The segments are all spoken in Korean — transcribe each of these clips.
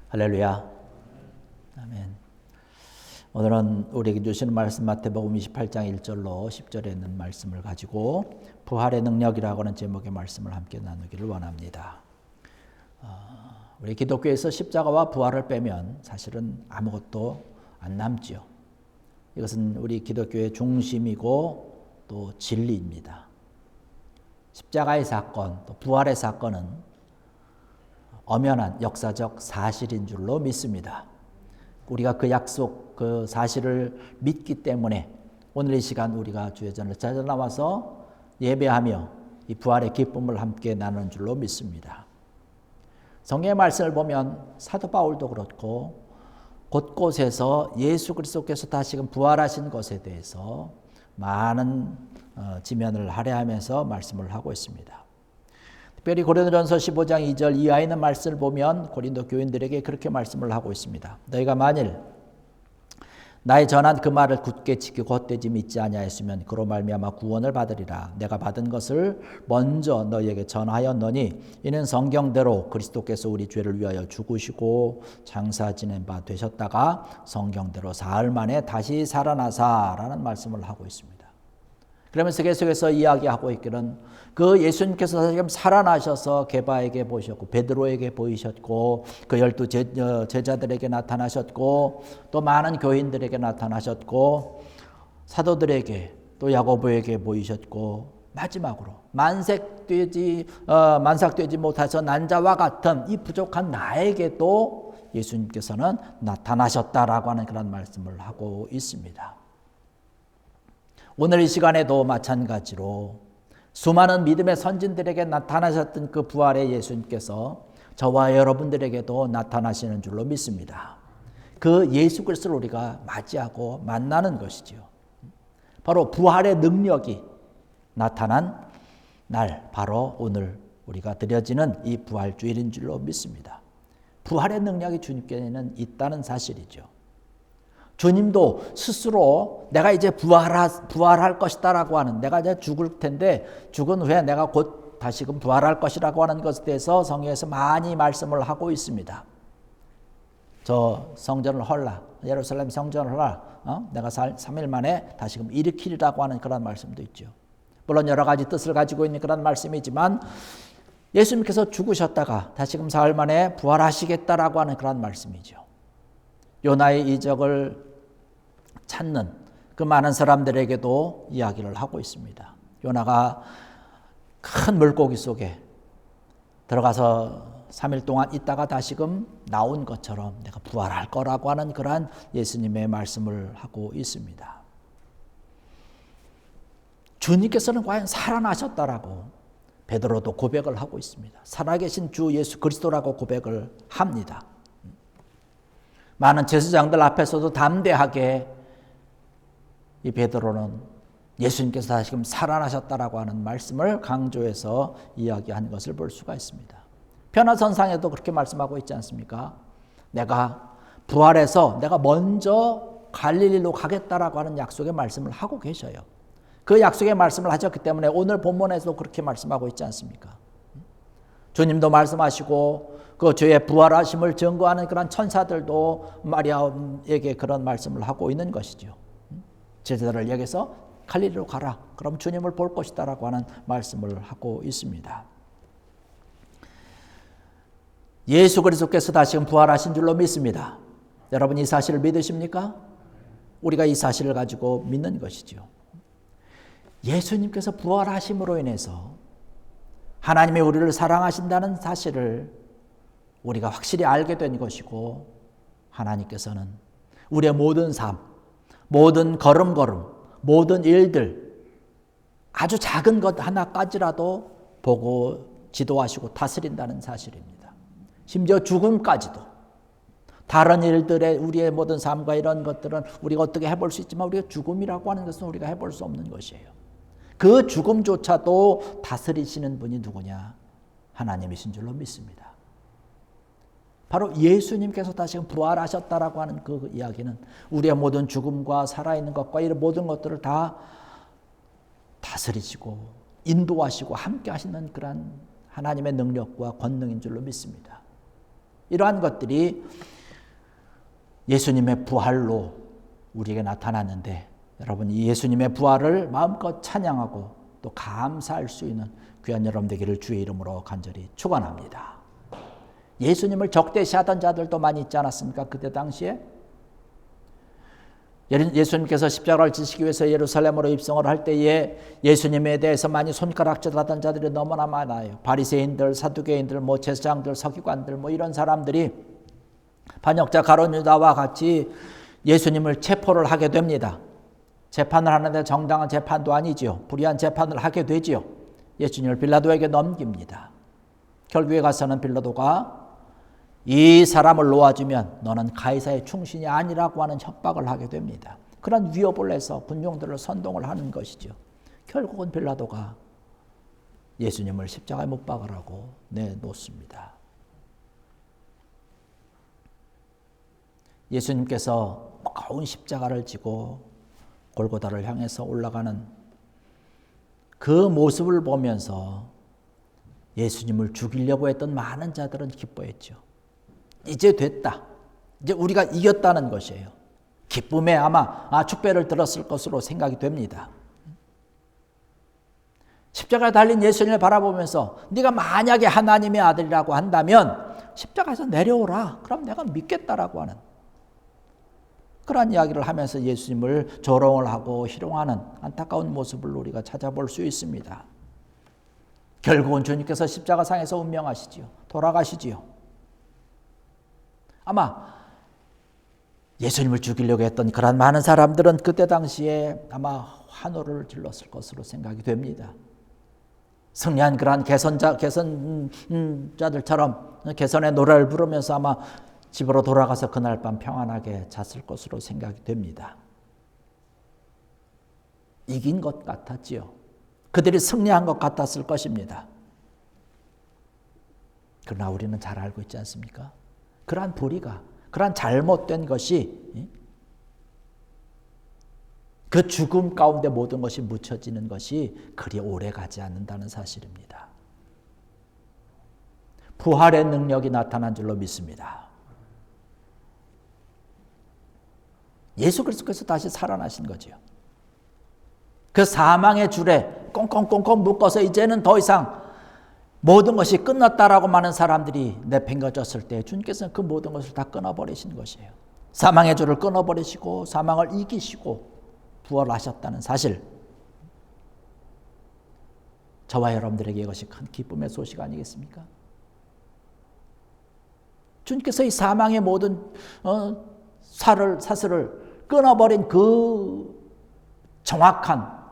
할렐루야. 아멘. 오늘은 우리에게 주시는 말씀 마태복음 28장 1절로 10절에 있는 말씀을 가지고 부활의 능력이라고 하는 제목의 말씀을 함께 나누기를 원합니다. 우리 기독교에서 십자가와 부활을 빼면 사실은 아무것도 안 남지요. 이것은 우리 기독교의 중심이고 또 진리입니다. 십자가의 사건, 또 부활의 사건은 엄연한 역사적 사실인 줄로 믿습니다. 우리가 그 약속, 그 사실을 믿기 때문에 오늘 이 시간 우리가 주의 전을 찾아 나와서 예배하며 이 부활의 기쁨을 함께 나누는 줄로 믿습니다. 성경의 말씀을 보면 사도 바울도 그렇고 곳곳에서 예수 그리스도께서 다시금 부활하신 것에 대해서 많은 지면을 할애하면서 말씀을 하고 있습니다. 특별히 고린도전서 15장 2절 이하에 있는 말씀을 보면 고린도 교인들에게 그렇게 말씀을 하고 있습니다. 너희가 만일 나의 전한 그 말을 굳게 지키고 헛되이 믿지 아니하였으면 그로 말미암아 구원을 받으리라. 내가 받은 것을 먼저 너희에게 전하였노니 이는 성경대로 그리스도께서 우리 죄를 위하여 죽으시고 장사 지낸 바 되셨다가 성경대로 사흘 만에 다시 살아나사라는 말씀을 하고 있습니다. 그러면서 계속해서 이야기하고 있기는 그 예수님께서 지금 살아나셔서 게바에게 보셨고 베드로에게 보이셨고 그 12 제자들에게 나타나셨고 또 많은 교인들에게 나타나셨고 사도들에게 또 야고보에게 보이셨고 마지막으로 만삭되지 못해서 난 자와 같은 이 부족한 나에게도 예수님께서는 나타나셨다라고 하는 그런 말씀을 하고 있습니다. 오늘 이 시간에도 마찬가지로 수많은 믿음의 선진들에게 나타나셨던 그 부활의 예수님께서 저와 여러분들에게도 나타나시는 줄로 믿습니다. 그 예수 그리스도를 우리가 맞이하고 만나는 것이죠. 바로 부활의 능력이 나타난 날, 바로 오늘 우리가 드려지는 이 부활주일인 줄로 믿습니다. 부활의 능력이 주님께는 있다는 사실이죠. 주님도 스스로 내가 이제 부활할 것이다라고 하는, 내가 이제 죽을 텐데 죽은 후에 내가 곧 다시금 부활할 것이라고 하는 것에 대해서 성경에서 많이 말씀을 하고 있습니다. 저 성전을 헐라, 예루살렘 성전을 헐라, 내가 3일 만에 다시금 일으키리라고 하는 그런 말씀도 있죠. 물론 여러 가지 뜻을 가지고 있는 그런 말씀이지만 예수님께서 죽으셨다가 다시금 사흘 만에 부활하시겠다라고 하는 그런 말씀이죠. 요나의 이적을 찾는 그 많은 사람들에게도 이야기를 하고 있습니다. 요나가 큰 물고기 속에 들어가서 3일 동안 있다가 다시금 나온 것처럼 내가 부활할 거라고 하는 그러한 예수님의 말씀을 하고 있습니다. 주님께서는 과연 살아나셨다라고 베드로도 고백을 하고 있습니다. 살아계신 주 예수 그리스도라고 고백을 합니다. 많은 제사장들 앞에서도 담대하게 이 베드로는 예수님께서 다시금 살아나셨다라고 하는 말씀을 강조해서 이야기한 것을 볼 수가 있습니다. 변화선상에도 그렇게 말씀하고 있지 않습니까? 내가 부활해서 내가 먼저 갈릴리로 가겠다라고 하는 약속의 말씀을 하고 계셔요. 그 약속의 말씀을 하셨기 때문에 오늘 본문에서도 그렇게 말씀하고 있지 않습니까? 주님도 말씀하시고 그 주의 부활하심을 증거하는 그런 천사들도 마리아에게 그런 말씀을 하고 있는 것이죠. 제자들을 여기서 갈릴리로 가라. 그럼 주님을 볼 것이다라고 하는 말씀을 하고 있습니다. 예수 그리스도께서 다시금 부활하신 줄로 믿습니다. 여러분 이 사실을 믿으십니까? 우리가 이 사실을 가지고 믿는 것이죠. 예수님께서 부활하심으로 인해서 하나님이 우리를 사랑하신다는 사실을 우리가 확실히 알게 된 것이고 하나님께서는 우리의 모든 삶, 모든 걸음걸음, 모든 일들 아주 작은 것 하나까지라도 보고 지도하시고 다스린다는 사실입니다. 심지어 죽음까지도 다른 일들의 우리의 모든 삶과 이런 것들은 우리가 어떻게 해볼 수 있지만 우리가 죽음이라고 하는 것은 우리가 해볼 수 없는 것이에요. 그 죽음조차도 다스리시는 분이 누구냐? 하나님이신 줄로 믿습니다. 바로 예수님께서 다시금 부활하셨다라고 하는 그 이야기는 우리의 모든 죽음과 살아있는 것과 이런 모든 것들을 다 다스리시고 인도하시고 함께 하시는 그런 하나님의 능력과 권능인 줄로 믿습니다. 이러한 것들이 예수님의 부활로 우리에게 나타났는데 여러분 이 예수님의 부활을 마음껏 찬양하고 또 감사할 수 있는 귀한 여러분 되기를 주의 이름으로 간절히 축원합니다. 예수님을 적대시하던 자들도 많이 있지 않았습니까? 그때 당시에 예수님께서 십자가를 지시기 위해서 예루살렘으로 입성을 할 때에 예수님에 대해서 많이 손가락질하던 자들이 너무나 많아요. 바리새인들, 사두개인들, 제사장들, 서기관들 이런 사람들이 반역자 가룟 유다와 같이 예수님을 체포를 하게 됩니다. 재판을 하는데 정당한 재판도 아니지요. 불의한 재판을 하게 되지요. 예수님을 빌라도에게 넘깁니다. 결국에 가서는 빌라도가 이 사람을 놓아주면 너는 가이사의 충신이 아니라고 하는 협박을 하게 됩니다. 그런 위협을 해서 군용들을 선동을 하는 것이죠. 결국은 빌라도가 예수님을 십자가에 못 박으라고 내놓습니다. 예수님께서 무거운 십자가를 지고 골고다를 향해서 올라가는 그 모습을 보면서 예수님을 죽이려고 했던 많은 자들은 기뻐했죠. 이제 됐다. 이제 우리가 이겼다는 것이에요. 기쁨에 아마 축배를 들었을 것으로 생각이 됩니다. 십자가에 달린 예수님을 바라보면서 네가 만약에 하나님의 아들이라고 한다면 십자가에서 내려오라. 그럼 내가 믿겠다라고 하는 그런 이야기를 하면서 예수님을 조롱을 하고 희롱하는 안타까운 모습을 우리가 찾아볼 수 있습니다. 결국은 주님께서 십자가상에서 운명하시지요. 돌아가시지요. 아마 예수님을 죽이려고 했던 그런 많은 사람들은 그때 당시에 아마 환호를 질렀을 것으로 생각이 됩니다. 승리한 그러한 개선자들처럼 개선의 노래를 부르면서 아마 집으로 돌아가서 그날 밤 평안하게 잤을 것으로 생각이 됩니다. 이긴 것 같았지요. 그들이 승리한 것 같았을 것입니다. 그러나 우리는 잘 알고 있지 않습니까? 그러한 불의가, 그러한 잘못된 것이 그 죽음 가운데 모든 것이 묻혀지는 것이 그리 오래 가지 않는다는 사실입니다. 부활의 능력이 나타난 줄로 믿습니다. 예수 그리스도께서 다시 살아나신 거죠. 그 사망의 줄에 꽁꽁꽁꽁 묶어서 이제는 더 이상 모든 것이 끝났다라고 많은 사람들이 내팽겨졌을 때 주님께서는 그 모든 것을 다 끊어버리신 것이에요. 사망의 줄을 끊어버리시고 사망을 이기시고 부활하셨다는 사실. 저와 여러분들에게 이것이 큰 기쁨의 소식 아니겠습니까? 주님께서 이 사망의 모든 사슬을 끊어버린 그 정확한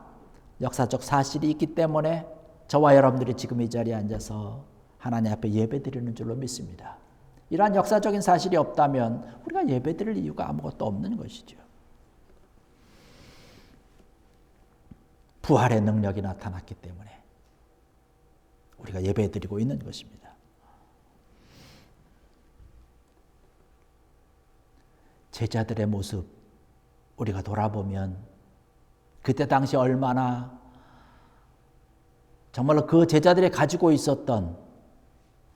역사적 사실이 있기 때문에 저와 여러분들이 지금 이 자리에 앉아서 하나님 앞에 예배드리는 줄로 믿습니다. 이러한 역사적인 사실이 없다면 우리가 예배드릴 이유가 아무것도 없는 것이죠. 부활의 능력이 나타났기 때문에 우리가 예배드리고 있는 것입니다. 제자들의 모습 우리가 돌아보면 그때 당시 얼마나 정말로 그 제자들이 가지고 있었던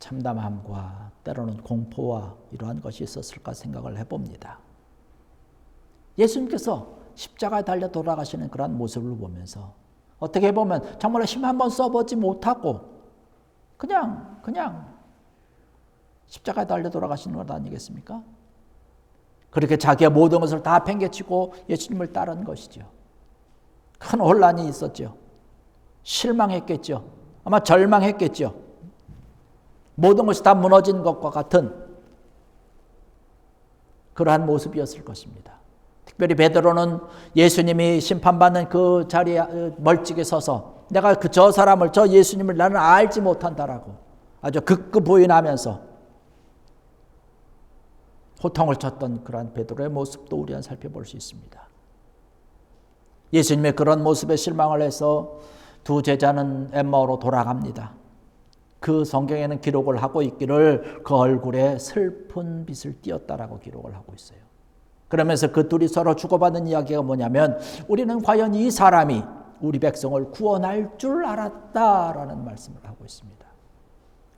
참담함과 때로는 공포와 이러한 것이 있었을까 생각을 해봅니다. 예수님께서 십자가에 달려 돌아가시는 그런 모습을 보면서 어떻게 보면 정말로 힘 한번 써보지 못하고 그냥 십자가에 달려 돌아가시는 것 아니겠습니까? 그렇게 자기의 모든 것을 다 팽개치고 예수님을 따른 것이죠. 큰 혼란이 있었죠. 실망했겠죠. 아마 절망했겠죠. 모든 것이 다 무너진 것과 같은 그러한 모습이었을 것입니다. 특별히 베드로는 예수님이 심판받는 그 자리에 멀찍이 서서 내가 저 사람을, 저 예수님을 나는 알지 못한다라고 아주 극구 부인하면서 호통을 쳤던 그러한 베드로의 모습도 우리는 살펴볼 수 있습니다. 예수님의 그런 모습에 실망을 해서 두 제자는 엠마오로 돌아갑니다. 그 성경에는 기록을 하고 있기를 그 얼굴에 슬픈 빛을 띄었다라고 기록을 하고 있어요. 그러면서 그 둘이 서로 주고받는 이야기가 뭐냐면 우리는 과연 이 사람이 우리 백성을 구원할 줄 알았다라는 말씀을 하고 있습니다.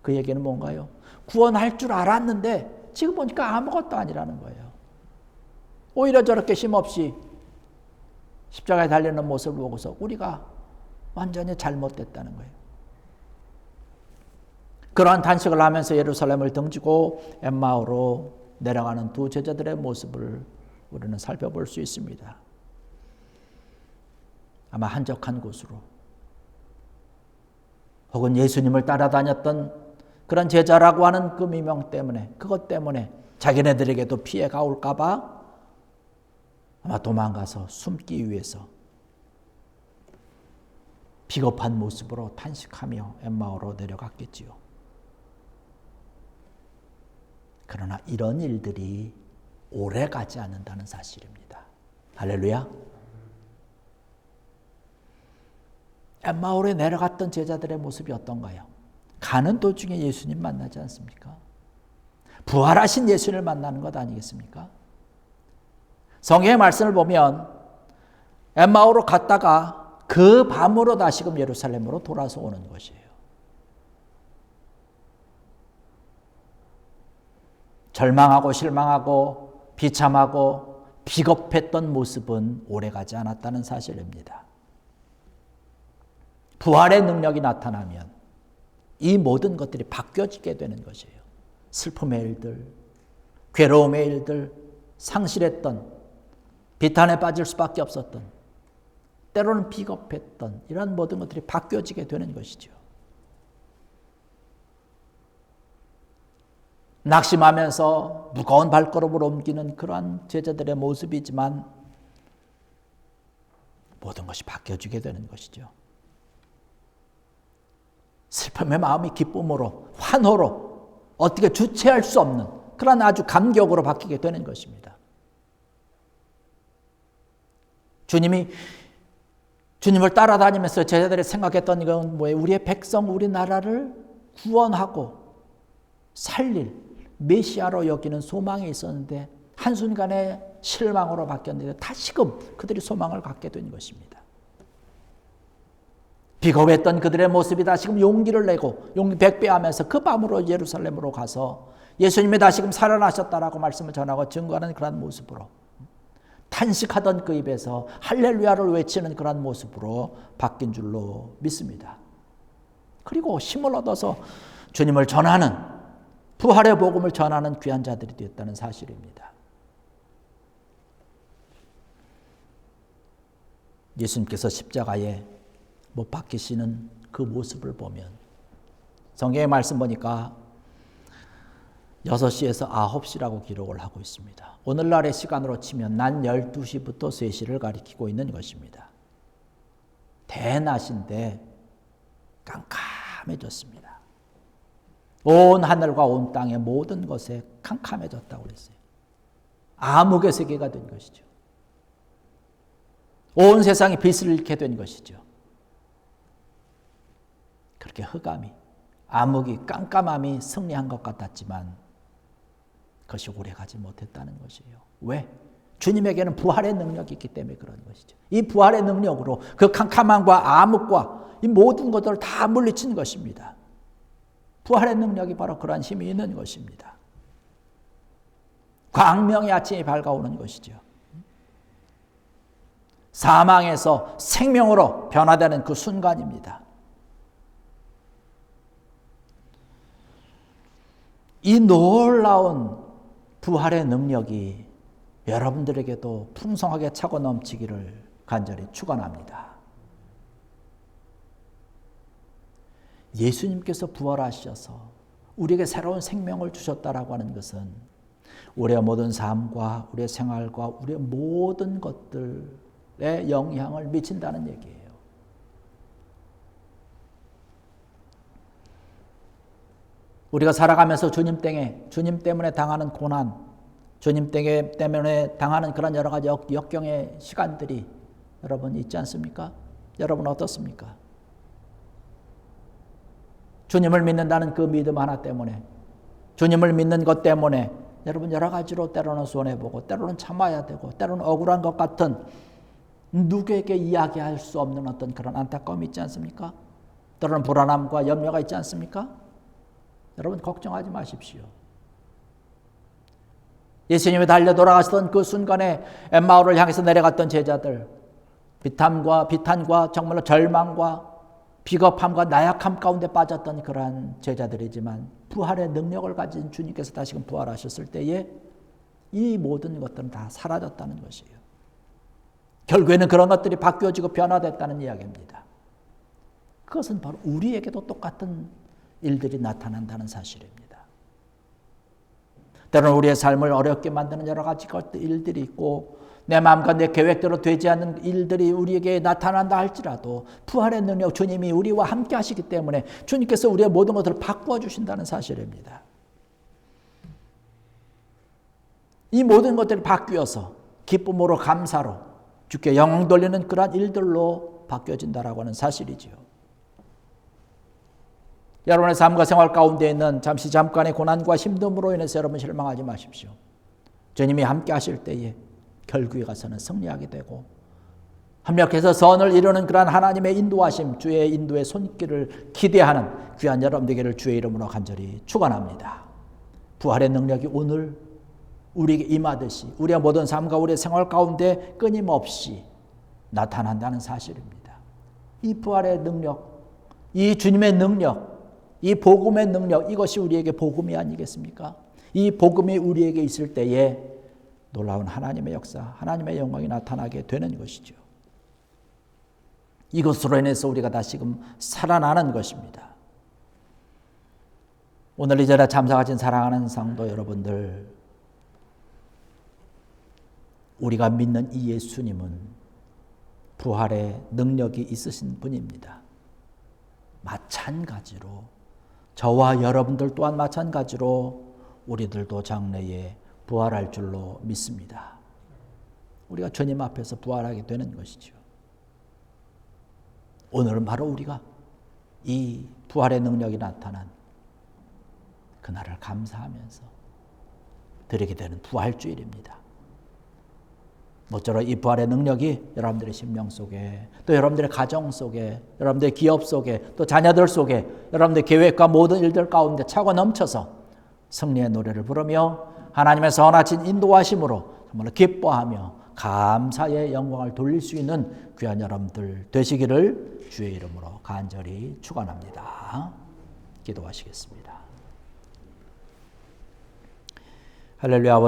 그 얘기는 뭔가요? 구원할 줄 알았는데 지금 보니까 아무것도 아니라는 거예요. 오히려 저렇게 힘없이 십자가에 달리는 모습을 보고서 우리가 완전히 잘못됐다는 거예요. 그러한 탄식을 하면서 예루살렘을 등지고 엠마오로 내려가는 두 제자들의 모습을 우리는 살펴볼 수 있습니다. 아마 한적한 곳으로 혹은 예수님을 따라다녔던 그런 제자라고 하는 그 미명 때문에, 그것 때문에 자기네들에게도 피해가 올까 봐 아마 도망가서 숨기 위해서 비겁한 모습으로 탄식하며 엠마오로 내려갔겠지요. 그러나 이런 일들이 오래 가지 않는다는 사실입니다. 할렐루야. 엠마오에 내려갔던 제자들의 모습이 어떤가요? 가는 도중에 예수님 만나지 않습니까? 부활하신 예수님을 만나는 것 아니겠습니까? 성경의 말씀을 보면 엠마오로 갔다가 그 밤으로 다시금 예루살렘으로 돌아서 오는 것이에요. 절망하고 실망하고 비참하고 비겁했던 모습은 오래가지 않았다는 사실입니다. 부활의 능력이 나타나면 이 모든 것들이 바뀌어지게 되는 것이에요. 슬픔의 일들, 괴로움의 일들, 상실했던, 비탄에 빠질 수밖에 없었던, 때로는 비겁했던 이런 모든 것들이 바뀌어지게 되는 것이죠. 낙심하면서 무거운 발걸음을 옮기는 그러한 제자들의 모습이지만 모든 것이 바뀌어지게 되는 것이죠. 슬픔의 마음이 기쁨으로, 환호로 어떻게 주체할 수 없는 그런 아주 감격으로 바뀌게 되는 것입니다. 주님을 따라다니면서 제자들이 생각했던 건 뭐예요? 우리의 백성, 우리나라를 구원하고 살릴 메시아로 여기는 소망이 있었는데 한순간에 실망으로 바뀌었는데 다시금 그들이 소망을 갖게 된 것입니다. 비겁했던 그들의 모습이 다시금 용기를 내고 용기 백배하면서 그 밤으로 예루살렘으로 가서 예수님이 다시금 살아나셨다라고 말씀을 전하고 증거하는 그런 모습으로 탄식하던 그 입에서 할렐루야를 외치는 그런 모습으로 바뀐 줄로 믿습니다. 그리고 힘을 얻어서 주님을 전하는 부활의 복음을 전하는 귀한 자들이 되었다는 사실입니다. 예수님께서 십자가에 못 박히시는 그 모습을 보면 성경의 말씀 보니까 6시에서 9시라고 기록을 하고 있습니다. 오늘날의 시간으로 치면 낮 12시부터 3시를 가리키고 있는 것입니다. 대낮인데 깜깜해졌습니다. 온 하늘과 온 땅의 모든 것에 캄캄해졌다고 그랬어요. 암흑의 세계가 된 것이죠. 온 세상이 빛을 잃게 된 것이죠. 그렇게 흑암이, 암흑이, 깜깜함이 승리한 것 같았지만 그것이 오래가지 못했다는 것이에요. 왜? 주님에게는 부활의 능력이 있기 때문에 그런 것이죠. 이 부활의 능력으로 그 캄캄함과 암흑과 이 모든 것들을 다 물리친 것입니다. 부활의 능력이 바로 그러한 힘이 있는 것입니다. 광명의 아침이 밝아오는 것이죠. 사망에서 생명으로 변화되는 그 순간입니다. 이 놀라운 부활의 능력이 여러분들에게도 풍성하게 차고 넘치기를 간절히 축원합니다. 예수님께서 부활하셔서 우리에게 새로운 생명을 주셨다라고 하는 것은 우리의 모든 삶과 우리의 생활과 우리의 모든 것들에 영향을 미친다는 얘기예요. 우리가 살아가면서 주님 때문에 당하는 고난, 주님 때문에 당하는 그런 여러 가지 역경의 시간들이 여러분 있지 않습니까? 여러분 어떻습니까? 주님을 믿는다는 그 믿음 하나 때문에, 주님을 믿는 것 때문에 여러분 여러 가지로 때로는 손해보고 때로는 참아야 되고 때로는 억울한 것 같은 누구에게 이야기할 수 없는 어떤 그런 안타까움이 있지 않습니까? 때로는 불안함과 염려가 있지 않습니까? 여러분 걱정하지 마십시오. 예수님이 달려 돌아가시던 그 순간에 엠마오를 향해서 내려갔던 제자들, 비탄과 정말로 절망과 비겁함과 나약함 가운데 빠졌던 그러한 제자들이지만 부활의 능력을 가진 주님께서 다시금 부활하셨을 때에 이 모든 것들은 다 사라졌다는 것이에요. 결국에는 그런 것들이 바뀌어지고 변화됐다는 이야기입니다. 그것은 바로 우리에게도 똑같은 일들이 나타난다는 사실입니다. 때로는 우리의 삶을 어렵게 만드는 여러 가지 일들이 있고 내 마음과 내 계획대로 되지 않는 일들이 우리에게 나타난다 할지라도 부활의 능력 주님이 우리와 함께 하시기 때문에 주님께서 우리의 모든 것들을 바꾸어 주신다는 사실입니다. 이 모든 것들이 바뀌어서 기쁨으로 감사로 주께 영광 돌리는 그러한 일들로 바뀌어진다라고 하는 사실이지요. 여러분의 삶과 생활 가운데 있는 잠깐의 고난과 힘듦으로 인해서 여러분 실망하지 마십시오. 주님이 함께 하실 때에 결국에 가서는 승리하게 되고 합력해서 선을 이루는 그러한 하나님의 인도하심, 주의 인도의 손길을 기대하는 귀한 여러분 되기를 주의 이름으로 간절히 축원합니다. 부활의 능력이 오늘 우리에게 임하듯이 우리의 모든 삶과 우리의 생활 가운데 끊임없이 나타난다는 사실입니다. 이 부활의 능력, 이 주님의 능력, 이 복음의 능력, 이것이 우리에게 복음이 아니겠습니까? 이 복음이 우리에게 있을 때에 놀라운 하나님의 역사, 하나님의 영광이 나타나게 되는 것이죠. 이것으로 인해서 우리가 다시금 살아나는 것입니다. 오늘 이 자리에 참석하신 사랑하는 성도 여러분들, 우리가 믿는 이 예수님은 부활의 능력이 있으신 분입니다. 마찬가지로 저와 여러분들 또한 마찬가지로 우리들도 장래에 부활할 줄로 믿습니다. 우리가 주님 앞에서 부활하게 되는 것이죠. 오늘은 바로 우리가 이 부활의 능력이 나타난 그날을 감사하면서 드리게 되는 부활주일입니다. 모쪼록 이 부활의 능력이 여러분들의 심령 속에, 또 여러분들의 가정 속에, 여러분들의 기업 속에, 또 자녀들 속에, 여러분들의 계획과 모든 일들 가운데 차고 넘쳐서 승리의 노래를 부르며 하나님의 선하신 인도하심으로 정말로 기뻐하며 감사의 영광을 돌릴 수 있는 귀한 여러분들 되시기를 주의 이름으로 간절히 축원합니다. 기도하시겠습니다. 할렐루야.